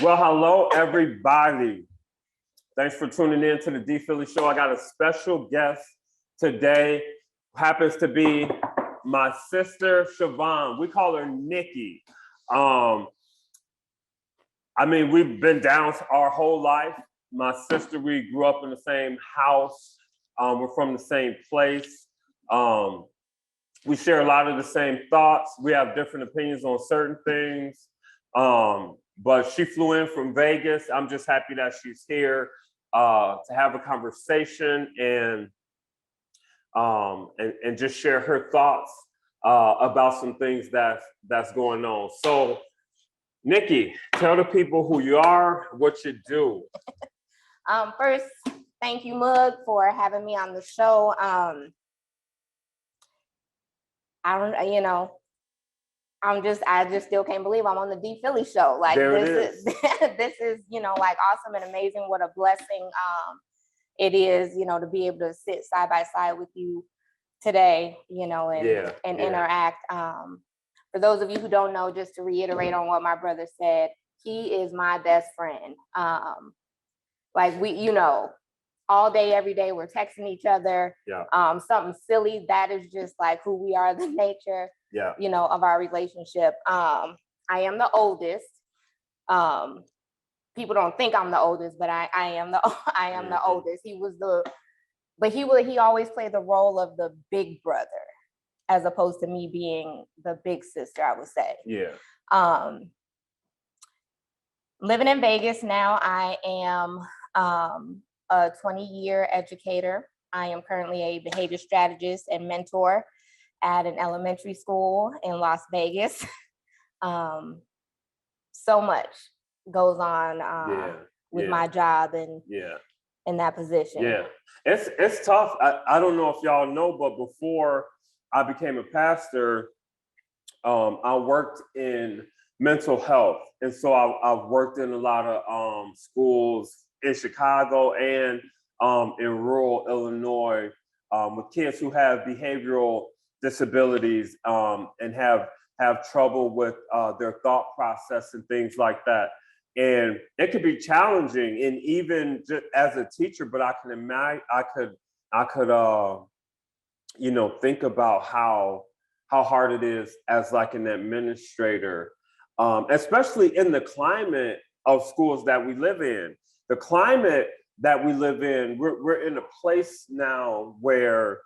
Well, hello, everybody. Thanks for tuning in to the D Philly Show. I got a special guest today. Happens to be my sister, Chavon. We call her Nikki. We've been down our whole life. My sister, we grew up in the same house. We're from the same place. We share a lot of the same thoughts. We have different opinions on certain things. But she flew in from Vegas. I'm just happy that she's here to have a conversation and just share her thoughts about some things that's going on. So, Nikki, tell the people who you are, what you do. First, thank you, Mug, for having me on the show. I just still can't believe I'm on the D Philly Show. Like this is like awesome and amazing. What a blessing it is, to be able to sit side by side with you today, and interact. For those of you who don't know, just to reiterate on what my brother said, he is my best friend. Like we, all day, every day, we're texting each other. Yeah. Something silly, that is just like who we are, the nature, of our relationship. I am the oldest. People don't think I'm the oldest, but I am the oldest. He always played the role of the big brother, as opposed to me being the big sister, I would say. Yeah. Living in Vegas now, I am a 20-year educator. I am currently a behavior strategist and mentor at an elementary school in Las Vegas. So much goes on with my job and in that position. Yeah, it's tough. I don't know if y'all know, but before I became a pastor, I worked in mental health. And so I've worked in a lot of schools in Chicago and in rural Illinois with kids who have behavioral disabilities and have trouble with their thought process and things like that. And it could be challenging, and even just as a teacher, but I can imagine, I could think about how hard it is as like an administrator, especially in the climate of schools that we live in. The climate that we live in, we're in a place now where,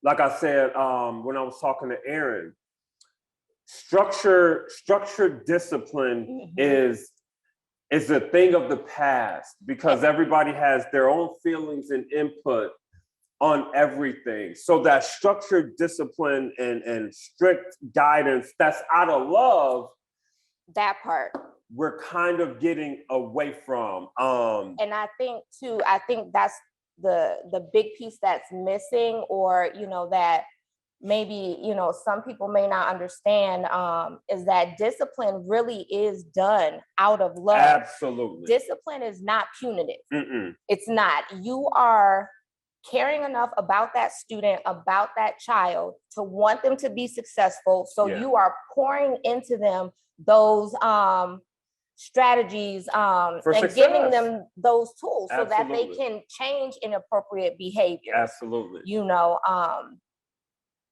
like I said, when I was talking to Aaron, structured discipline is a thing of the past because everybody has their own feelings and input on everything. So that structured discipline and strict guidance that's out of love, that part, we're kind of getting away from. And I think that's the big piece that's missing, or that maybe some people may not understand, is that discipline really is done out of love. Absolutely. Discipline is not punitive. It's not. You are caring enough about that student, about that child, to want them to be successful. So you are pouring into them those strategies and success, giving them those tools. Absolutely. So that they can change inappropriate behavior. Absolutely.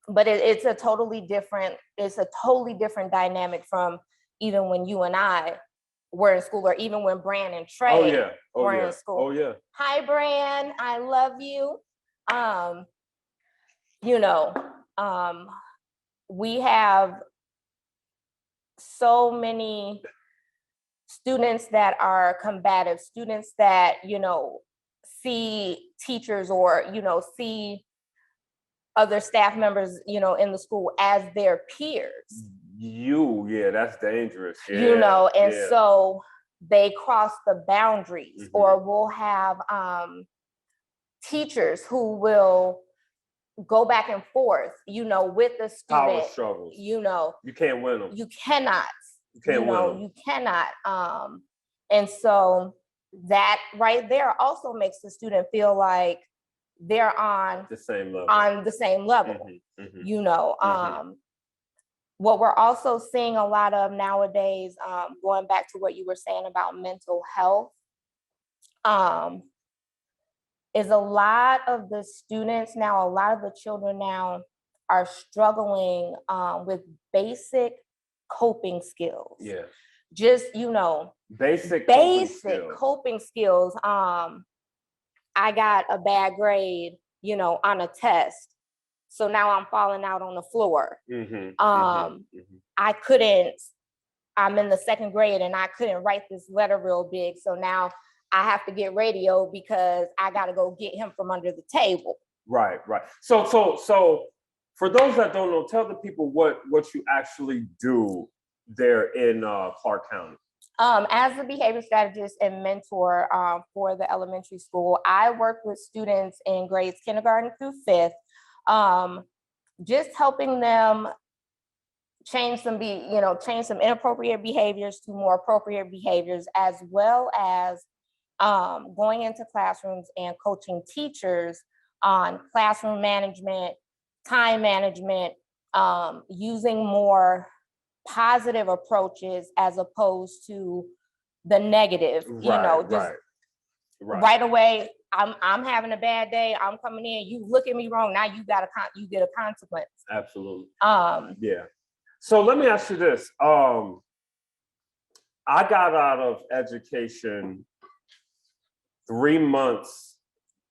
But it's a totally different dynamic from even when you and I were in school, or even when Bran and Trey were in school. Oh yeah. Hi, Bran. I love you. We have so many students that are combative, students that, see teachers or, see other staff members, in the school as their peers. That's dangerous. Yeah, So they cross the boundaries, or we'll have teachers who will go back and forth, with the student. Power struggles. You can't win them. You cannot. You can't win them. You cannot. And so that right there also makes the student feel like they're on the same level. You know, what we're also seeing a lot of nowadays, going back to what you were saying about mental health, is a lot of the students now, a lot of the children now are struggling with basic coping skills. Yeah. Just, Basic coping skills. I got a bad grade, on a test. So now I'm falling out on the floor. I'm in the second grade and I couldn't write this letter real big. So now I have to get radio because I got to go get him from under the table. Right. So for those that don't know, tell the people what you actually do there in Clark County. As a behavior strategist and mentor for the elementary school, I work with students in grades kindergarten through 5th, just helping them change some inappropriate behaviors to more appropriate behaviors, as well as going into classrooms and coaching teachers on classroom management, time management, using more positive approaches as opposed to the negative. Right away, I'm having a bad day, I'm coming in, you look at me wrong, now you get a consequence. Absolutely. Yeah. So let me ask you this. I got out of education 3 months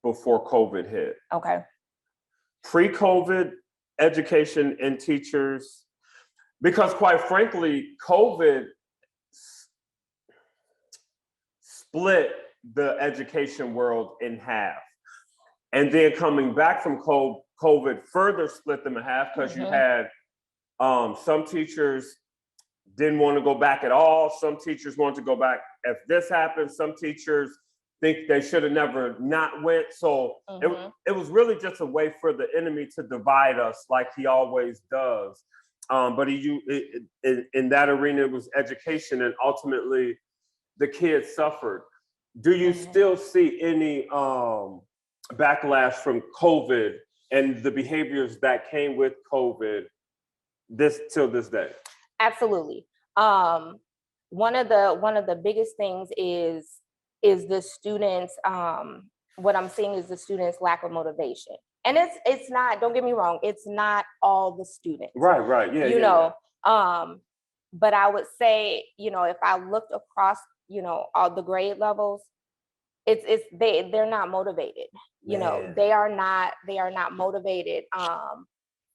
before COVID hit. Okay. Pre-COVID education and teachers, because quite frankly, COVID split the education world in half. And then coming back from COVID further split them in half, because you had some teachers didn't want to go back at all. Some teachers wanted to go back if this happened. Some teachers think they should have never not went. So it was really just a way for the enemy to divide us like he always does. But in that arena, it was education, and ultimately the kids suffered. Do you still see any backlash from COVID and the behaviors that came with COVID till this day? Absolutely. One of the biggest things is the students. What I'm seeing is the students' lack of motivation, and it's not. Don't get me wrong. It's not all the students. Right. Yeah. But I would say, if I looked across, all the grade levels, they're not motivated. They are not motivated.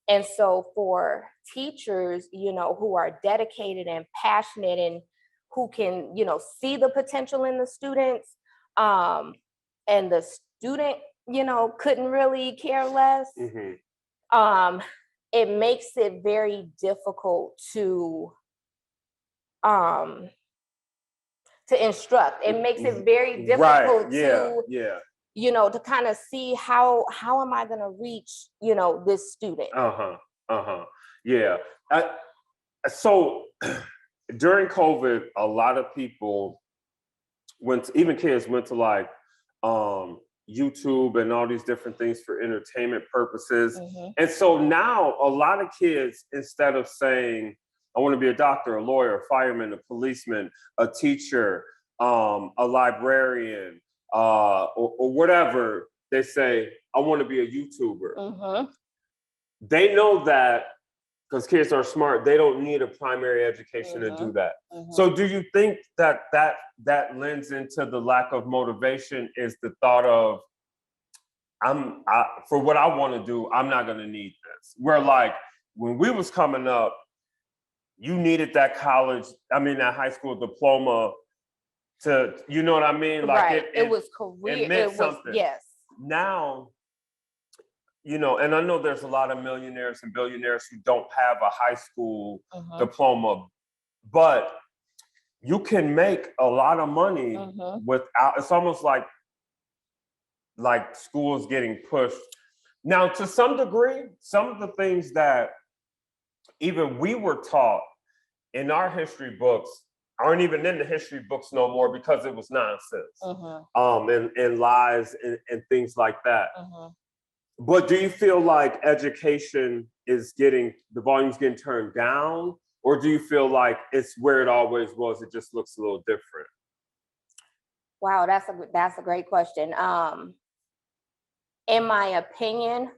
And so for teachers, who are dedicated and passionate and who can, see the potential in the students, and the student, couldn't really care less, it makes it very difficult to instruct. It makes it very difficult to kind of see how am I going to reach, this student. Yeah. So during COVID, a lot of people even kids went to like YouTube and all these different things for entertainment purposes. And so now a lot of kids, instead of saying, I want to be a doctor, a lawyer, a fireman, a policeman, a teacher, a librarian, or whatever, they say, I want to be a YouTuber. They know that, because kids are smart, they don't need a primary education to do that. So do you think that lends into the lack of motivation, is the thought of, for what I want to do, I'm not going to need this? Where like when we was coming up, you needed that high school diploma to, you know what I mean? Like it was career. It meant something. Yes. Now, and I know there's a lot of millionaires and billionaires who don't have a high school diploma, but you can make a lot of money without. It's almost like schools getting pushed. Now, to some degree, some of the things that even we were taught in our history books aren't even in the history books no more, because it was nonsense, and lies and things like that. But do you feel like education the volume's getting turned down, or do you feel like it's where it always was? It just looks a little different. Wow, that's a great question. In my opinion,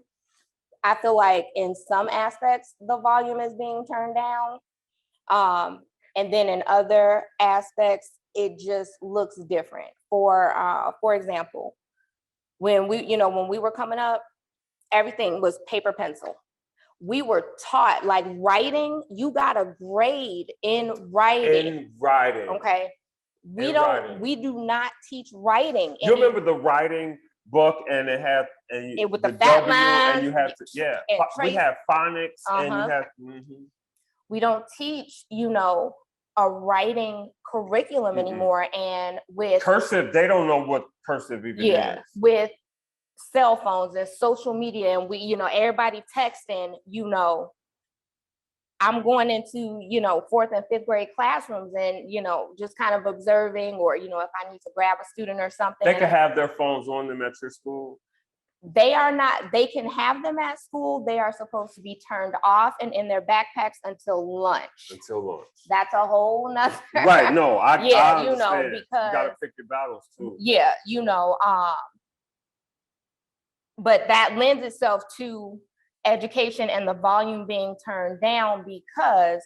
I feel like in some aspects the volume is being turned down, and then in other aspects it just looks different. For example, when we were coming up, everything was paper pencil. We were taught like writing, you got a grade in writing. In writing. Okay. We do not teach writing. You remember the writing book, and it had with the fat W, lines, and you had to, we have phonics, and you have. We don't teach, a writing curriculum anymore. And with cursive, they don't know what cursive even is. With cell phones and social media, and everybody texting, I'm going into, 4th and 5th grade classrooms and, just kind of observing, or, if I need to grab a student or something. They can have their phones on them at your school. They are not, they can have them at school. They are supposed to be turned off and in their backpacks until lunch. That's a whole nother. Right. No, I understand. Because you got to pick your battles too. Yeah. But that lends itself to education and the volume being turned down because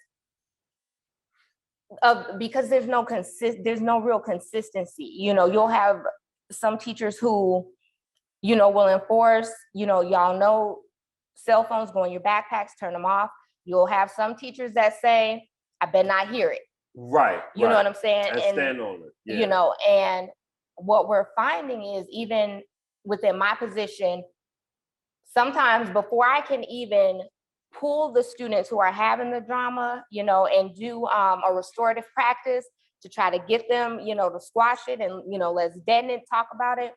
there's no real consistency. You'll have some teachers who, will enforce, y'all know cell phones go in your backpacks, turn them off. You'll have some teachers that say, I better not hear it. Right. You know what I'm saying? And stand on it. Yeah. And what we're finding is, even within my position, sometimes before I can even pull the students who are having the drama, and do a restorative practice to try to get them, to squash it and, let's deaden it, talk about it.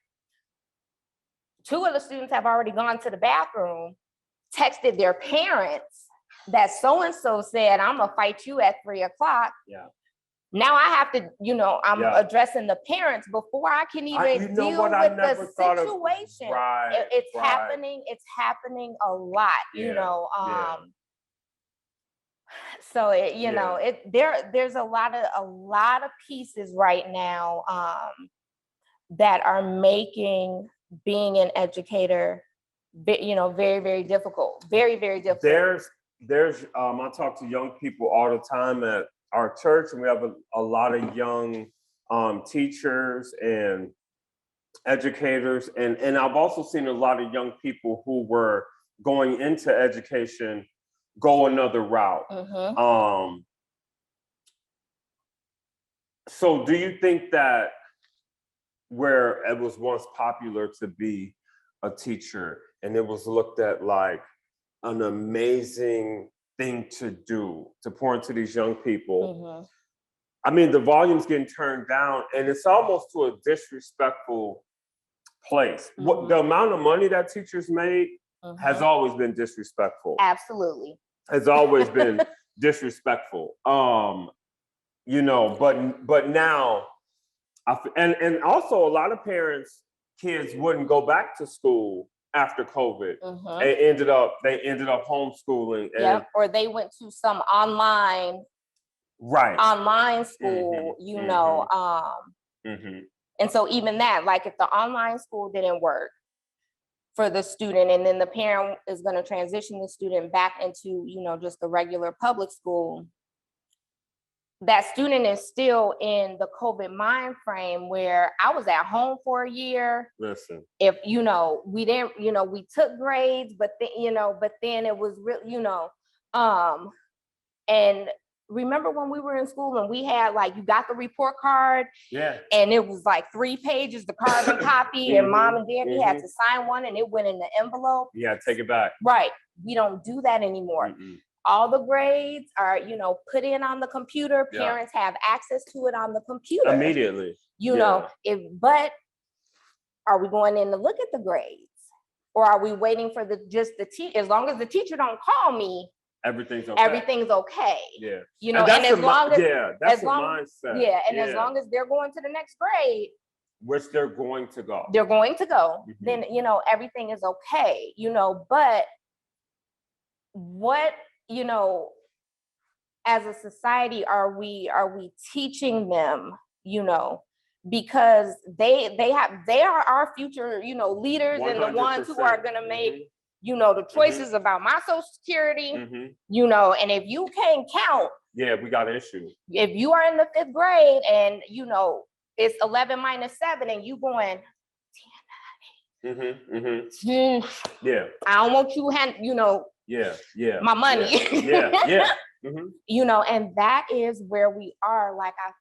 2 of the students have already gone to the bathroom, texted their parents that so-and-so said, I'm gonna fight you at 3 o'clock. Yeah. Now I have to, I'm addressing the parents before I can even deal with the situation. It's happening. It's happening a lot, So there's a lot of pieces right now that are making being an educator, very, very difficult. Very, very difficult. There's I talk to young people all the time at our church, and we have a lot of young teachers and educators, and I've also seen a lot of young people who were going into education go another route. So do you think that where it was once popular to be a teacher and it was looked at like an amazing thing to do, to pour into these young people, I mean, the volume's getting turned down and it's almost to a disrespectful place. What the amount of money that teachers made has always been disrespectful. Absolutely. Has always been disrespectful. But now, and also a lot of kids wouldn't go back to school after COVID. They ended up homeschooling. Or they went to some online school, And so even that, like if the online school didn't work for the student, and then the parent is going to transition the student back into, just the regular public school, that student is still in the COVID mind frame where I was at home for a year. Listen, if, we didn't, we took grades, but then it was real, and remember when we were in school and we had like, you got the report card, and it was like 3 pages, the carbon copy, and mom and daddy had to sign one and it went in the envelope. Yeah, take it back. Right. We don't do that anymore. All the grades are, put in on the computer. Parents have access to it on the computer. Immediately. But are we going in to look at the grades? Or are we waiting for the teacher? As long as the teacher don't call me, everything's okay. Yeah. And as long as that's the mindset. Yeah. And as long as they're going to the next grade, which they're going to go. Then everything is okay. But what, you know, as a society are we teaching them, you know, because they are our future, you know, leaders 100%. And the ones who are going to make, you know, the choices about my Social Security, you know, and if you can't count, we got an issue. If you are in the 5th grade and, you know, it's 11 minus 7 and you going, yeah, I don't want you you know, my money. You know, and that is where we are. Like, I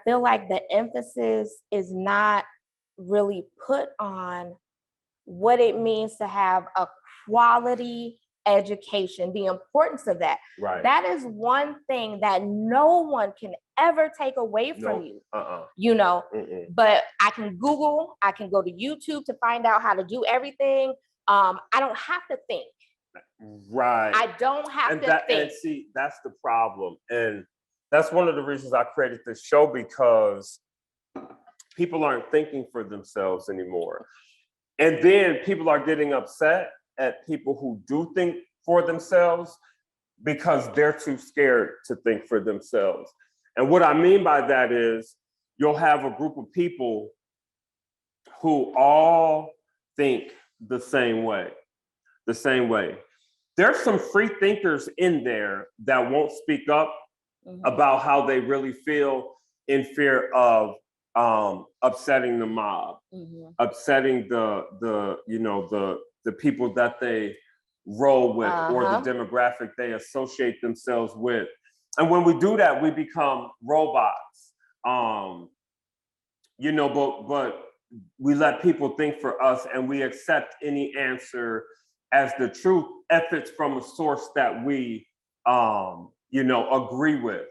feel like the emphasis is not really put on what it means to have a quality education, the importance of that. Right. That is one thing that no one can ever take away from you. You know, but I can Google, I can go to YouTube to find out how to do everything. I don't have to think. Right. I don't have to think. And see, that's the problem. And that's one of the reasons I created this show, because people aren't thinking for themselves anymore. And then people are getting upset at people who do think for themselves because they're too scared to think for themselves. And what I mean by that is you'll have a group of people who all think the same way. There's some free thinkers in there that won't speak up about how they really feel, in fear of upsetting the mob, upsetting the people that they roll with, or the demographic they associate themselves with. And when we do that, we become robots. You know, but we let people think for us, and we accept any answer as the truth if it's from a source that we agree with.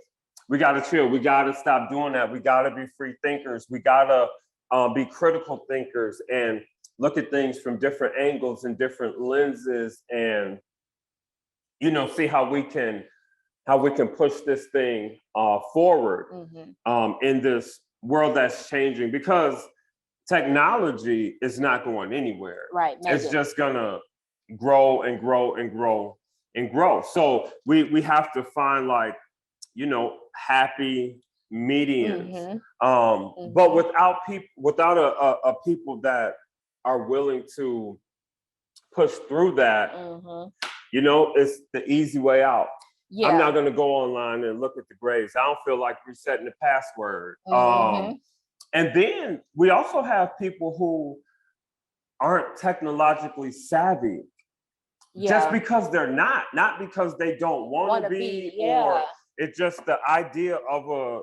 We got to chill. We got to stop doing that. We got to be free thinkers. We got to be critical thinkers and look at things from different angles and different lenses, and, you know, see how we can push this thing forward in this world that's changing, because technology is not going anywhere. Right. It's just gonna grow and grow and grow and grow. So we have to find, like, you know, happy medians, but without a people that are willing to push through that. You know, it's the easy way out. Yeah. I'm not going to go online and look at the grades. I don't feel like resetting the password. And then we also have people who aren't technologically savvy. Just because they're not because they don't want to be, or it's just the idea of a,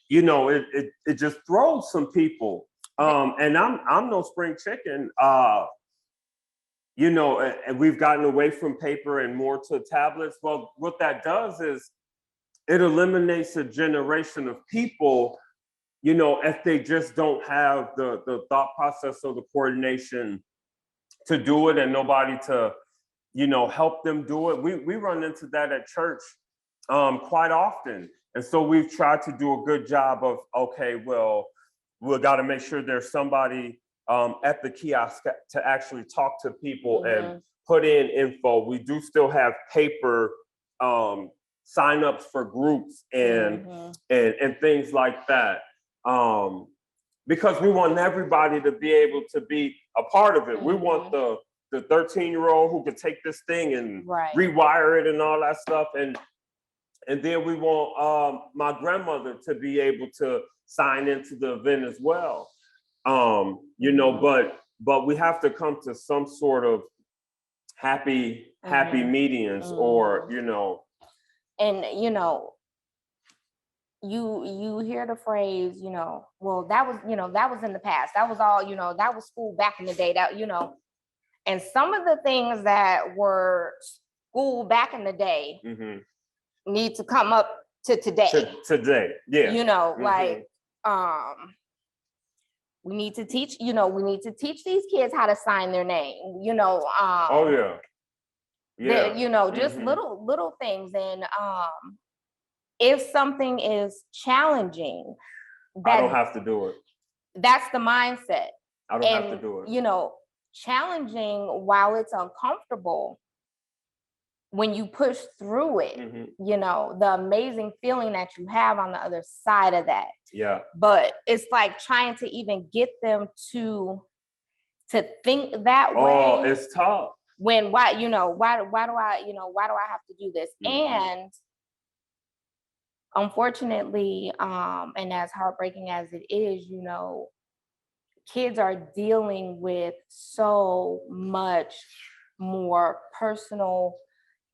you know, it just throws some people. And I'm no spring chicken. You know, and we've gotten away from paper and more to tablets. Well, what that does is it eliminates a generation of people, you know, if they just don't have the thought process or the coordination to do it, and nobody to, you know, help them do it. We run into that at church quite often. And so we've tried to do a good job of, okay, well, we've got to make sure there's somebody at the kiosk to actually talk to people and put in info. We do still have paper signups for groups and things like that, because we want everybody to be able to be a part of it. We want the 13-year-old who could take this thing and rewire it and all that stuff, and then we want my grandmother to be able to sign into the event as well. You know, but we have to come to some sort of happy medians, or, you know. And, you know, you hear the phrase, you know, well, that was in the past. That was all, you know, that was school back in the day, that, you know, and some of the things that were school back in the day need to come up to today. Today, yeah. You know, like, we need to teach these kids how to sign their name, you know. You know, just little things. And if something is challenging, I don't have to do it. That's the mindset. I don't have to do it. You know, challenging while it's uncomfortable. When you push through it, you know, the amazing feeling that you have on the other side of that. Yeah. But it's like trying to even get them to think that way. Oh, it's tough. When why do I have to do this? And unfortunately, and as heartbreaking as it is, you know, kids are dealing with so much more personal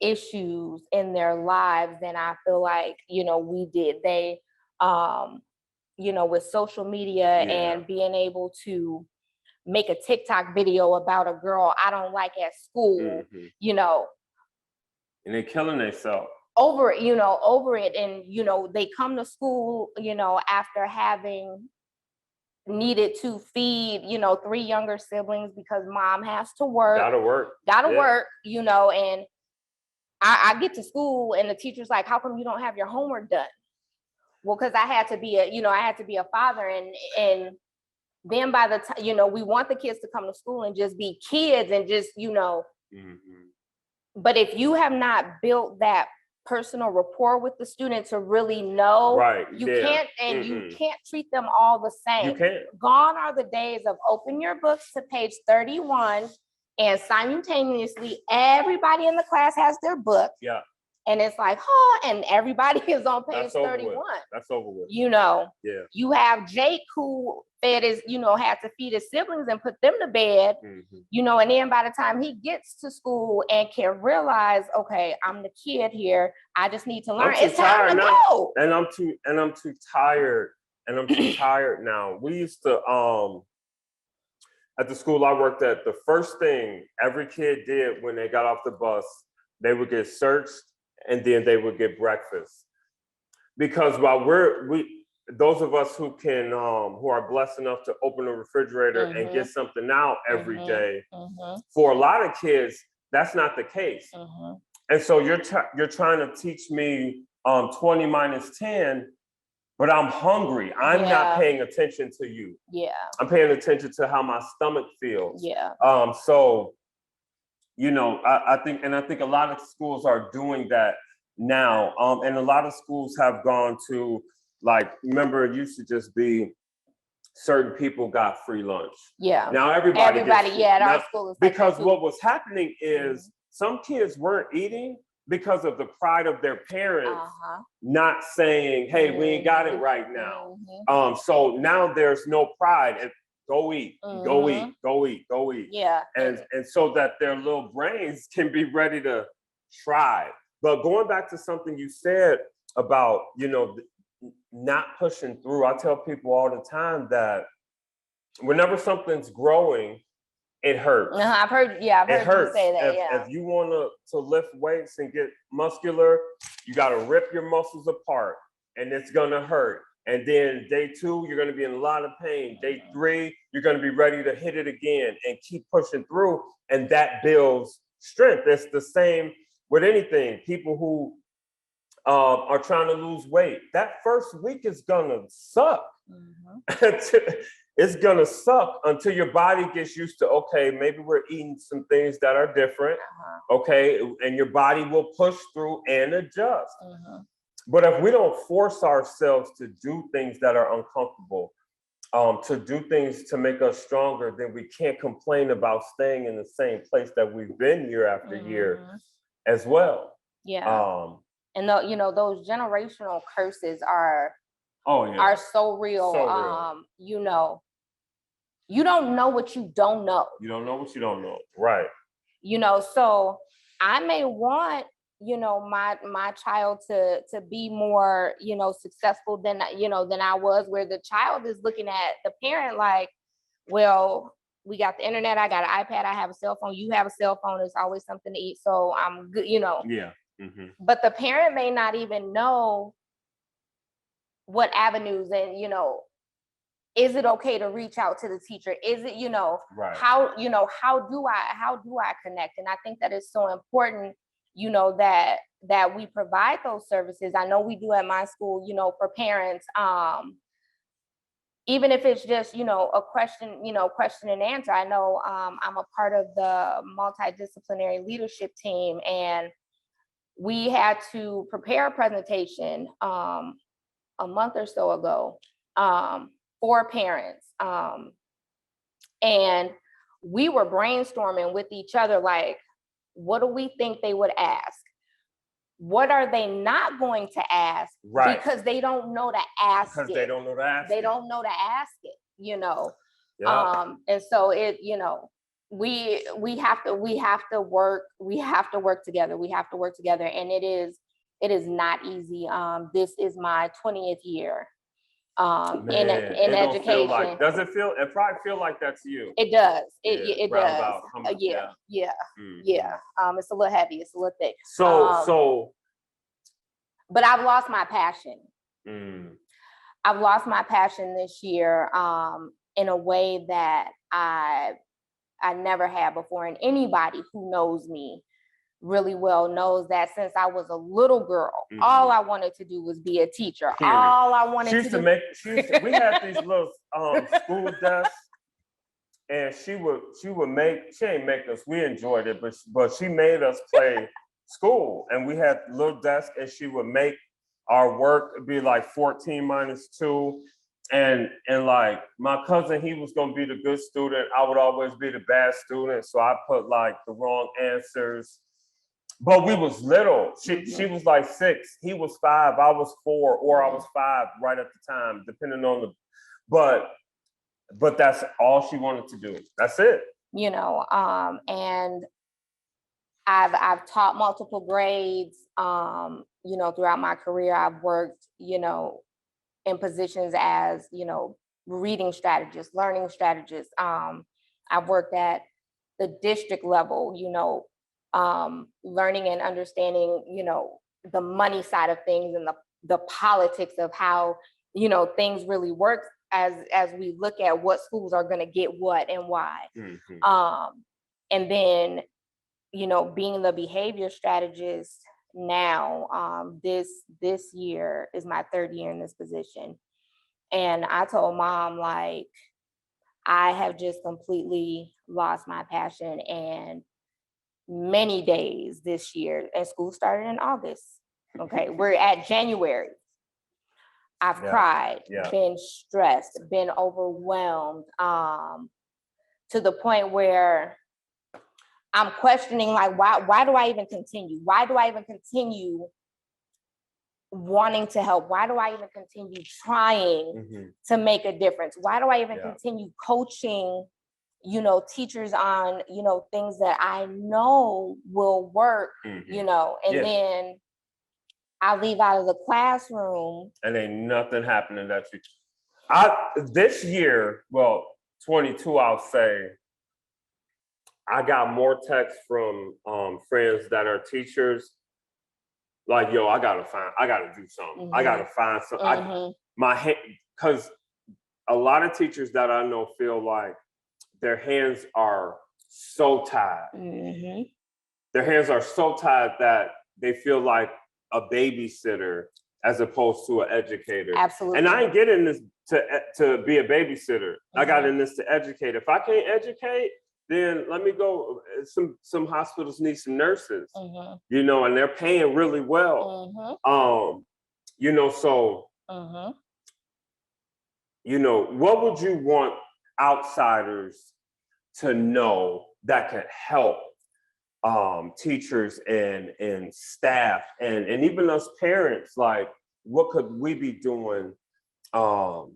issues in their lives than I feel like, you know, we did. They, you know, with social media and being able to make a TikTok video about a girl I don't like at school, you know. And they're killing themselves. Over it. And, you know, they come to school, you know, after having needed to feed, you know, 3 younger siblings because mom has to work. Gotta work, you know, and I get to school and the teacher's like, how come you don't have your homework done? Well, because I had to be a father, and then by the time, you know, we want the kids to come to school and just be kids and just, you know, but if you have not built that personal rapport with the student to really know, you can't, and you can't treat them all the same. You can't. Gone are the days of open your books to page 31 and simultaneously everybody in the class has their book. Yeah. And it's like, and everybody is on page 31. That's over with. You know, you have Jake who had to feed his siblings and put them to bed, you know, and then by the time he gets to school and can realize, okay, I'm the kid here, I just need to learn. It's time to go. And I'm too tired. And I'm too tired now. We used to, at the school I worked at, the first thing every kid did when they got off the bus, they would get searched and then they would get breakfast. Because while those of us who can, who are blessed enough to open a refrigerator and get something out every day, for a lot of kids, that's not the case. And so you're trying to teach me 20 minus 10, but I'm hungry. I'm not paying attention to you. I'm paying attention to how my stomach feels. So, you know, I think a lot of schools are doing that now. And a lot of schools have gone to, like, remember, it used to just be certain people got free lunch. Now everybody at our school is like because what was happening is some kids weren't eating because of the pride of their parents not saying, hey, we ain't got it right now. So now there's no pride, and go eat, go eat, go eat, go eat. And so that their little brains can be ready to try. But going back to something you said about, you know, not pushing through, I tell people all the time that whenever something's growing, it hurts. I've heard you say that. If you want to lift weights and get muscular, you got to rip your muscles apart, and it's gonna hurt. And then day 2, you're gonna be in a lot of pain. Day 3, you're gonna be ready to hit it again and keep pushing through, and that builds strength. It's the same with anything. People who are trying to lose weight, that first week is gonna suck. It's gonna suck until your body gets used to, okay, maybe we're eating some things that are different, okay, and your body will push through and adjust. But if we don't force ourselves to do things that are uncomfortable, to do things to make us stronger, then we can't complain about staying in the same place that we've been year after year as well. And you know, those generational curses are so real. You know, you don't know what you don't know. You don't know what you don't know. Right. You know, so I may want, you know, my child to be more, you know, successful than I was, where the child is looking at the parent like, well, we got the internet, I got an iPad, I have a cell phone, you have a cell phone, there's always something to eat, so I'm good, you know. But the parent may not even know what avenues, and, you know, is it okay to reach out to the teacher? Is it, you know, how do I connect? And I think that is so important, you know, that we provide those services. I know we do at my school, you know, for parents, even if it's just, a question, question and answer. I know I'm a part of the multidisciplinary leadership team, and we had to prepare a presentation a month or so ago for parents. And we were brainstorming with each other, like, what do we think they would ask? What are they not going to ask? Right. Because they don't know to ask it. Because they don't know to ask They it. don't know to ask it, Yeah. And so we have to work together. We have to work together. And it is not easy. This is my 20th year in education. Does it feel? It probably feel like that's you. It does. It does. Yeah. It's a little heavy. It's a little thick. So. But I've lost my passion. I've lost my passion this year in a way that I never had before. And anybody who knows me really well knows that since I was a little girl, all I wanted to do was be a teacher. Period. All I wanted to do. We had these little school desks, and she ain't make us, we enjoyed it, but she made us play school, and we had little desks, and she would make our work be like 14 minus 2. And like my cousin, he was gonna be the good student. I would always be the bad student. So I put like the wrong answers. But we was little. She was like 6, he was 5, I was 4, or I was 5 right at the time, depending on the. But that's all she wanted to do. That's it. And I've taught multiple grades. Throughout my career, I've worked, in positions as, reading strategist, learning strategist. I've worked at the district level, learning and understanding, the money side of things and the politics of how, things really work as we look at what schools are going to get what and why. And then, being the behavior strategist now, this year is my 3rd year in this position. And I told Mom, like, I have just completely lost my passion. And many days this year, and school started in August. Okay, we're at January. I've cried, been stressed, been overwhelmed, to the point where I'm questioning, like, why do I even continue? Why do I even continue wanting to help? Why do I even continue trying to make a difference? Why do I even continue coaching, teachers on, things that I know will work, then I leave out of the classroom. And ain't nothing happening that you. This year, 22, I'll say, I got more texts from friends that are teachers, like, yo, I gotta do something. I gotta find something. Because a lot of teachers that I know feel like their hands are so tied. Their hands are so tied that they feel like a babysitter as opposed to an educator. Absolutely. And I ain't getting this to be a babysitter. I got in this to educate. If I can't educate, then let me go. Some hospitals need some nurses, and they're paying really well. What would you want outsiders to know that could help teachers and staff and even us parents? Like, what could we be doing to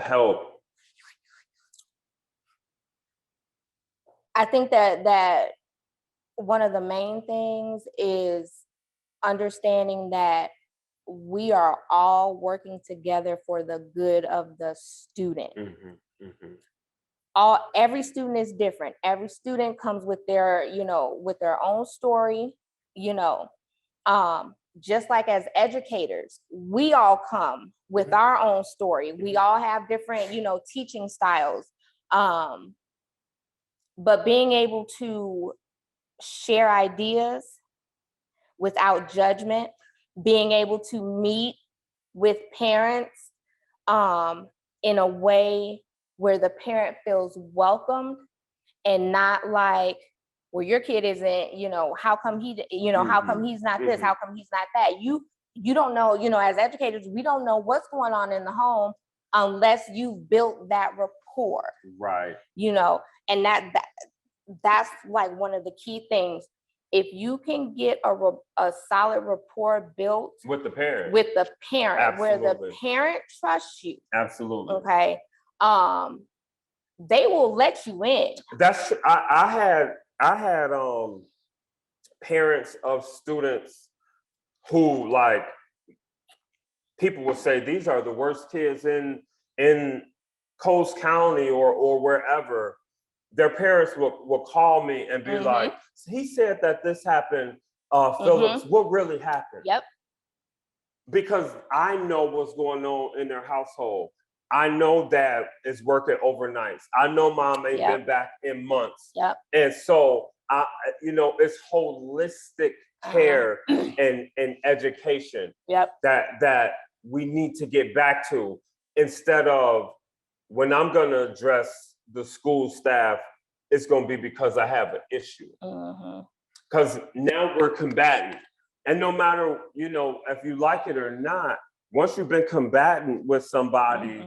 help? I think that one of the main things is understanding that we are all working together for the good of the student. Every student is different. Every student comes with their, with their own story, just like as educators, we all come with our own story. We all have different, teaching styles. But being able to share ideas without judgment, being able to meet with parents in a way where the parent feels welcomed and not like, well, your kid isn't, you know, how come he, you know, how come he's not this, how come he's not that? You don't know, you know, as educators, we don't know what's going on in the home unless you've built that rapport. Right. You know, and that's like one of the key things. If you can get a solid rapport built with the parent, Absolutely. Where the parent trusts you. Absolutely. Okay. They will let you in. That's I had parents of students who, like, people would say these are the worst kids in Coast County or wherever. Their parents will call me and be like, he said that this happened, Phillips, what really happened? Yep. Because I know what's going on in their household. I know dad is working overnights. I know mom ain't been back in months. Yep. And so, you know, it's holistic care and education that we need to get back to, instead of, when I'm going to address the school staff, it's going to be because I have an issue. Because now we're combatant. And no matter, you know, if you like it or not, once you've been combatant with somebody,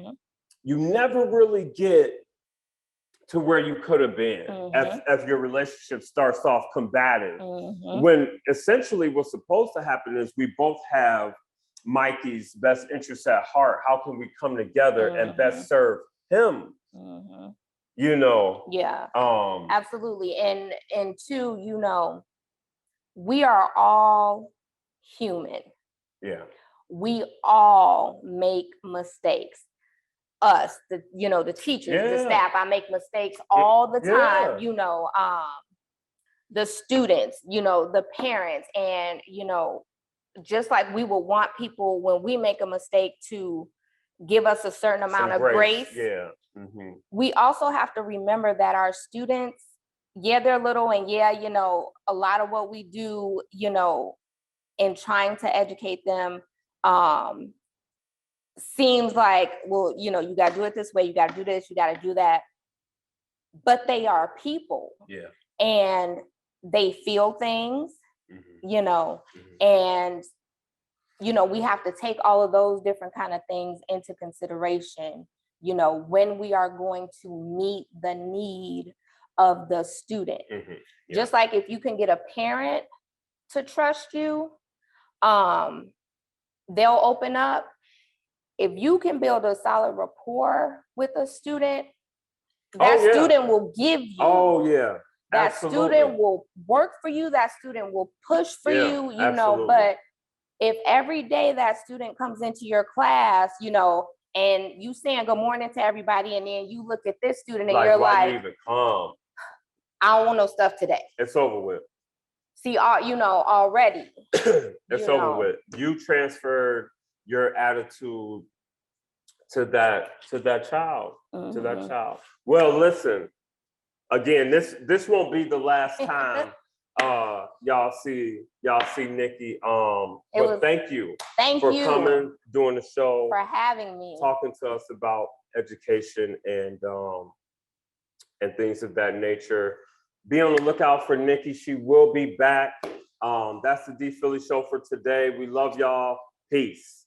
you never really get to where you could have been if your relationship starts off combative. When essentially what's supposed to happen is we both have Mikey's best interests at heart. How can we come together and best serve him? You know? Yeah. Absolutely. And two, you know, we are all human. Yeah. We all make mistakes. Us, the teachers, the staff, I make mistakes all the time. You know, the students, you know, the parents, and, you know, just like we will want people when we make a mistake to give us a certain amount of grace. Yeah. We also have to remember that our students, they're little, and you know, a lot of what we do, you know, in trying to educate them, seems like, well, you know, you got to do it this way, you got to do this, you got to do that. But they are people. Yeah. And they feel things, you know, and, you know, we have to take all of those different kind of things into consideration, you know, when we are going to meet the need of the student. Just like if you can get a parent to trust you, they'll open up. If you can build a solid rapport with a student, that student will give you. That student will work for you. That student will push for you, you know. But if every day that student comes into your class, you know, and you saying good morning to everybody, and then you look at this student and you're like, even come? I don't want no stuff today. It's over with. See, you know, already. It's over with. You transferred your attitude to that child, to that child. Well, listen, again, this won't be the last time y'all see Nikki. But thank you for coming, doing the show, for having me, talking to us about education and things of that nature. Be on the lookout for Nikki. She will be back. That's the D Philly show for today. We love y'all. Peace.